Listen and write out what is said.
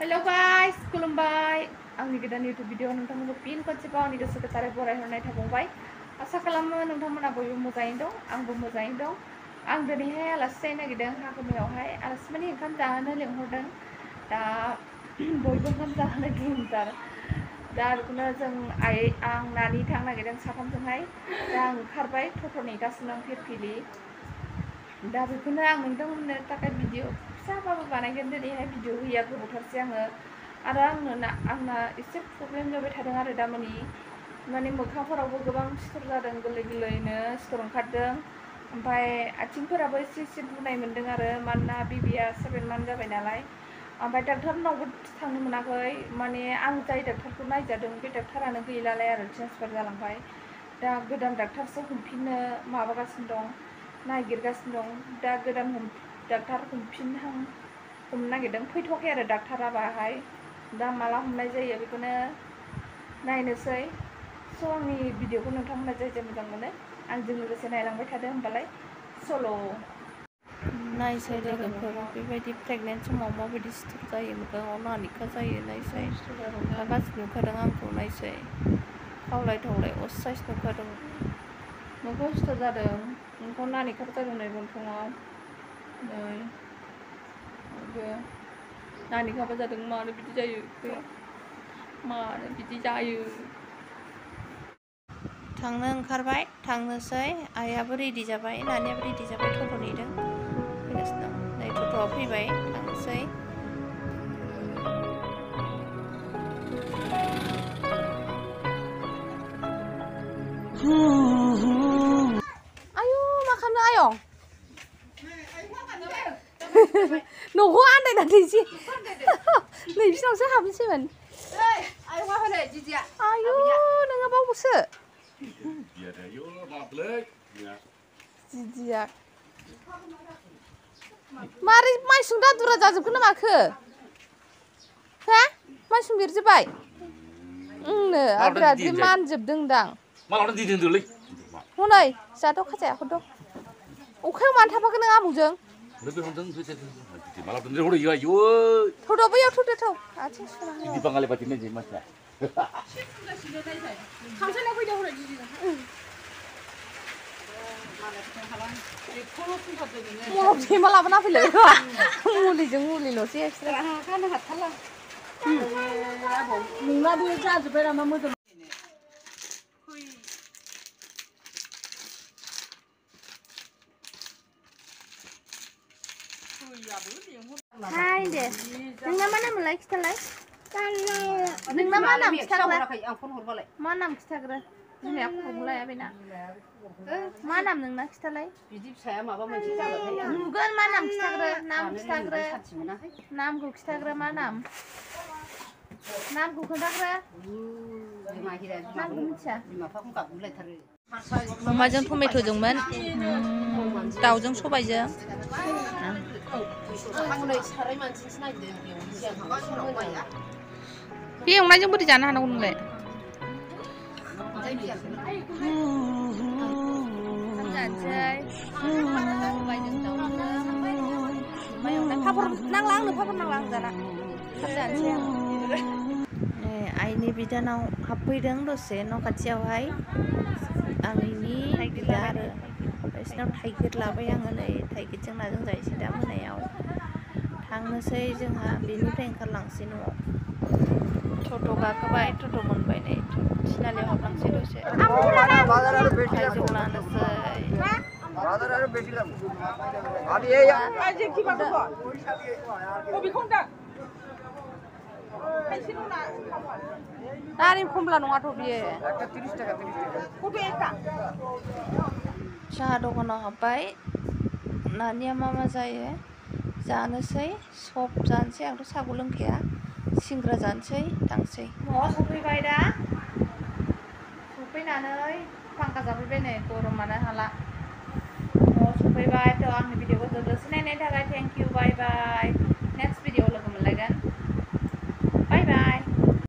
Hello guys, खुलुमबाय आंनि गोदान YouTube भिडिअ नोंथांमोनखौ फिन खनसेबाव आंनि गोसो गोथारै बरायहरनाय थाबावबाय। आसा खालामो नोंथांमोना बयबो मोजाङैनो दं, आंबो मोजाङैनो दं। आं दिनैहाय आलासि जानो नागिरदों हागुमायावहाय आलासि माने ओंखाम जाहोनो लिंहरदों। दा बयबो ओंखाम जाहोनो गिदिंथार। दा बेखौनो जों आं नानि थांनो नागिरदों साथामजोंहाय। दा आं ओंखारबाय टट' नेगासिनो आं फिरफिलि। दा बेखौनो आं नोंथांमोननो थाखाय भिडिअ फिसाबाबो बानायगोन दिनैहाय भिडिअ होया गोबावथारसै आङो आरो आंना एसे प्रब्लेम जाबाय थादों आरो दामानि माने मोखांफोरावबो गोबां सिथर जादों, गोरलै गोरलैनो सिथर ओंखारदों। ओमफ्राय आथिंफोराबो एसे बुनाय मोन्दों आरो मानोना बेबिया 7 मान्थ जाबाय नालाय। ओमफ्राय डाक्टारनावबो थांनो मोनाखै, माने आं जाय डाक्टारखौ नायजादों बे डाक्टारानो गैलालाय आरो ट्रेन्सफार जालांबाय। दा गोदान डाक्टारसो हमफिननो माबागासिनो दं, नागिरगासिनो दं। दा गोदान डाक्टार हमनो नागिरदों, फैथ'वाखै आरो डाक्टारा बाहाय। दा माला हमनाय जायो बेखौनो नायनोसै। स' आंनि भिडिअखौ नोंथांमोना जाय जाय मोजां मोनो आंजों लोगोसे नायलांबाय थादो। होमबालाय सल' नायसै लोगोफोर बेबायदि प्रेगनेन्ट समाव माबायदि सिथर जायो, मोखाङाव नानिखा जायो नायसै। गाज्रि नुखादों आंखौ नायसै, खावलाय थावलाय असाइस नुखादों। मोखाङाव सिथर जादों, मोखाङाव नानिखा जादों नै गन्थङाव नै नानिखाबो जादों। मानो बिदि जायो, मानो बिदि जायो। थांनो ओंखारबाय, थांनोसै। आइयाबो रेडि जाबाय, नानियाबो रेडि जाबाय, टट' नेदों फैगासिनो दं। नै टट'आ फैबाय, थांनोसै। आयु मा खालामनो आयं? न'खौ आन्दायनानै एसे नै बिसिनावसो हाबनोसैमोन। आयु नोङो बावबोसो जिदिया मारै माइसुं दादुरा जाजोबखो ना माखो? हा माइसुं बेरजोब्बाय? ओंनो आद्रा आद्रि मानजोबदोंदां। हनै जाहाथ' खाजाया हरद'। अखायाव मानो थाफाखो नों आबौजों? थौद' बैयाव थौदो थौ आथिं सुना मलब थेमा लाबोना फैलाय मुलिजों मुलिल'सै एक्सट्रा गाननो हाथारला। नोंनाबो जाजोब्बाय नामा मोदोम? हाय दे, नोंना मा नाममोनलाय खिथालाय? नोंना मा नाम खिथाग्रो? मा नाम खिथाग्रो? बिमाया खब'बो लाया बेना। मा नाम नोंना खिथालाय? बिदि फिसाया माबा मोनसे जाबाथाय नुगोन। मा नाम खिथाग्रो? नाम खिथाग्रो। नामखौ खिथाग्रो, मा नाम? नामखौ खोन्थाग्रो। नामखौ मिथिया? अमाजों टमेट'जोंमोन, दाउजों सबायजों। बे एवनायजों बोरै जानो हानांगौ नोंलाय? जानोसै सबायजों दाउजों अमा एवनाय। पापर नांला आंनो, पापर नांला आं जाला। थाब जानोसै आं। आइनि बिदानाव हाबफैदों दसे न' खाथियावहाय। आंनि बिदा आरो बिसिनाव थाइगिर लाबाय आङो। नै थाइगिरजों नाजों जायोसै दा मोनायाव। थांनोसै जोंहा, बेनिफ्राय ओंखारलांसै न'आव। टट' गाखोबाय, टट' मोनबाय। नै थिनालियाव हाबलांसै दसे। थाइजौ लानोसै। नारें खमला नङाथ' बियो। साहा दखानाव हाबबाय। नानिया मा जायो जानोसै। सब जानोसै, आंथ' साहाखौ लोंखाया। सिंग्रा जानोसै, थांसै। न'आव सफैबाय दा। सफैनानै फांखा जाफैबाय, नै गरमानो हाला। न'आव सफैबाय। थ' आंनि भिडिअखौ जोबजासे नायनायनि थाखाय थेंक इउ, बाय बाय।